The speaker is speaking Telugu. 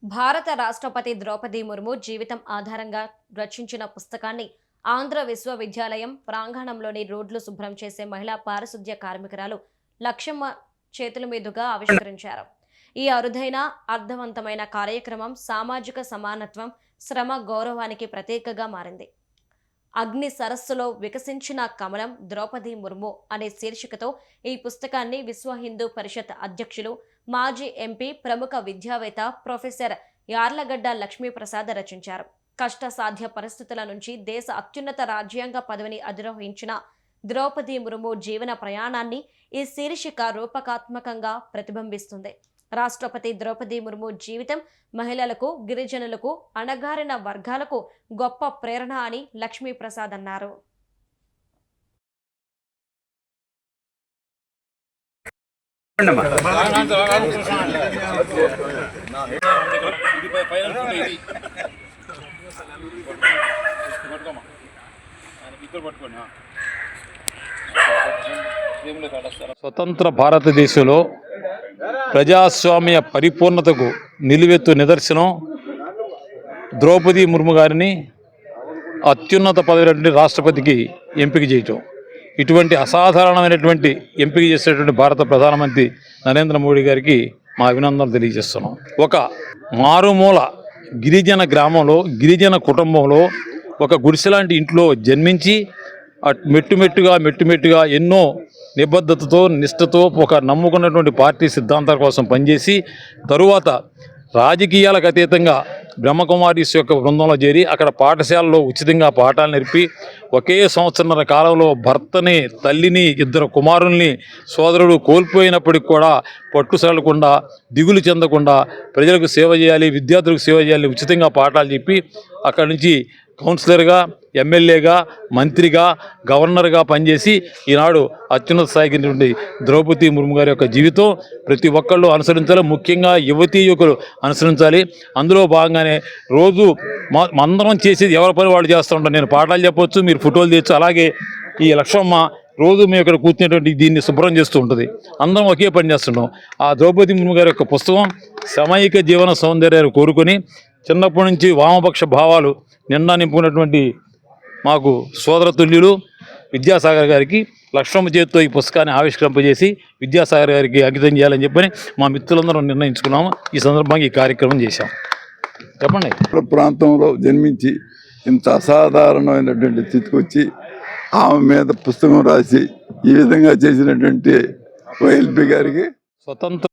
భారత రాష్ట్రపతి ద్రౌపది ముర్ము జీవితం ఆధారంగా రచించిన పుస్తకాన్ని ఆంధ్ర విశ్వవిద్యాలయం ప్రాంగణంలోని రోడ్లు శుభ్రం చేసే మహిళా పారిశుద్ధ్య కార్మికురాలు లక్ష్మమ్మ చేతుల మీదుగా ఆవిష్కరించారు. ఈ అరుదైన అర్థవంతమైన కార్యక్రమం సామాజిక సమానత్వం, శ్రమ గౌరవానికి ప్రతీకగా మారింది. అగ్ని సరస్సులో వికసించిన కమలం ద్రౌపది ముర్ము అనే శీర్షికతో ఈ పుస్తకాన్ని విశ్వ హిందూ పరిషత్ అధ్యక్షులు, మాజీ ఎంపీ, ప్రముఖ విద్యావేత్త ప్రొఫెసర్ యార్లగడ్డ లక్ష్మీప్రసాద్ రచించారు. కష్టసాధ్య పరిస్థితుల నుంచి దేశ అత్యున్నత రాజ్యాంగ పదవిని అధిరోహించిన ద్రౌపది ముర్ము జీవన ప్రయాణాన్ని ఈ శీర్షిక రూపకాత్మకంగా ప్రతిబింబిస్తుంది. రాష్ట్రపతి ద్రౌపది ముర్ము జీవితం మహిళలకు, గిరిజనులకు, అణగారిన వర్గాలకు గొప్ప ప్రేరణ అని లక్ష్మీప్రసాద్ అన్నారు. స్వతంత్ర భారతదేశంలో ప్రజాస్వామ్య పరిపూర్ణతకు నిలువెత్తు నిదర్శనం ద్రౌపది ముర్ము గారిని అత్యున్నత పదవి రాష్ట్రపతికి ఎంపిక చేయటం. ఇటువంటి అసాధారణమైనటువంటి ఎంపిక చేసేటువంటి భారత ప్రధానమంత్రి నరేంద్ర మోడీ గారికి మా అభినందనలు తెలియజేస్తున్నాం. ఒక మారుమూల గిరిజన గ్రామంలో, గిరిజన కుటుంబంలో, ఒక గుడిసెలాంటి ఇంట్లో జన్మించి మెట్టుమెట్టుగా ఎన్నో నిబద్ధతతో, నిష్ఠతో ఒక నమ్ముకున్నటువంటి పార్టీ సిద్ధాంతాల కోసం పనిచేసి తరువాత రాజకీయాలకు అతీతంగా బ్రహ్మకుమారీస్ యొక్క బృందంలో చేరి అక్కడ పాఠశాలలో ఉచితంగా పాఠాలు నేర్పి ఒకే సంవత్సరాల కాలంలో భర్తని, తల్లిని, ఇద్దరు కుమారుల్ని, సోదరుడు కోల్పోయినప్పటికి కూడా పట్టుసడకుండా, దిగులు చెందకుండా ప్రజలకు సేవ చేయాలి, విద్యార్థులకు సేవ చేయాలి, ఉచితంగా పాఠాలు చెప్పి అక్కడి నుంచి కౌన్సిలర్గా, ఎమ్మెల్యేగా, మంత్రిగా, గవర్నర్గా పనిచేసి ఈనాడు అత్యున్నత స్థాయికి ద్రౌపది ముర్ము గారి యొక్క జీవితం ప్రతి ఒక్కళ్ళు అనుసరించాలి. ముఖ్యంగా యువతీ యువకులు అనుసరించాలి. అందులో భాగంగానే రోజు అందరం చేసేది ఎవరి పని వాళ్ళు చేస్తూ ఉంటారు. నేను పాఠాలు చెప్పొచ్చు, మీరు ఫోటోలు తెచ్చు. అలాగే ఈ లక్ష్మమ్మ రోజు మేము ఇక్కడ కూర్చునేటువంటి దీన్ని శుభ్రం చేస్తూ ఉంటుంది. అందరం ఒకే పని చేస్తుంటాం. ఆ ద్రౌపది ముర్ము గారి యొక్క పుస్తకం సామాజిక జీవన సౌందర్యాన్ని కోరుకొని చిన్నప్పటి నుంచి వామపక్ష భావాలు నిండా నింపుకున్నటువంటి మాకు సోదరతుల్యులు విద్యాసాగర్ గారికి లక్ష్మమ్మ చేతితో ఈ పుస్తకాన్ని ఆవిష్కరింపజేసి విద్యాసాగర్ గారికి అంకితం చేయాలని చెప్పని మా మిత్రులందరూ నిర్ణయించుకున్నాము. ఈ సందర్భంగా ఈ కార్యక్రమం చేశాం. చెప్పండి. ప్రాంతంలో జన్మించి ఇంత అసాధారణమైనటువంటి స్థితికి వచ్చి ఆమె మీద పుస్తకం రాసి ఈ విధంగా చేసినటువంటి వైఎల్పి గారికి స్వతంత్ర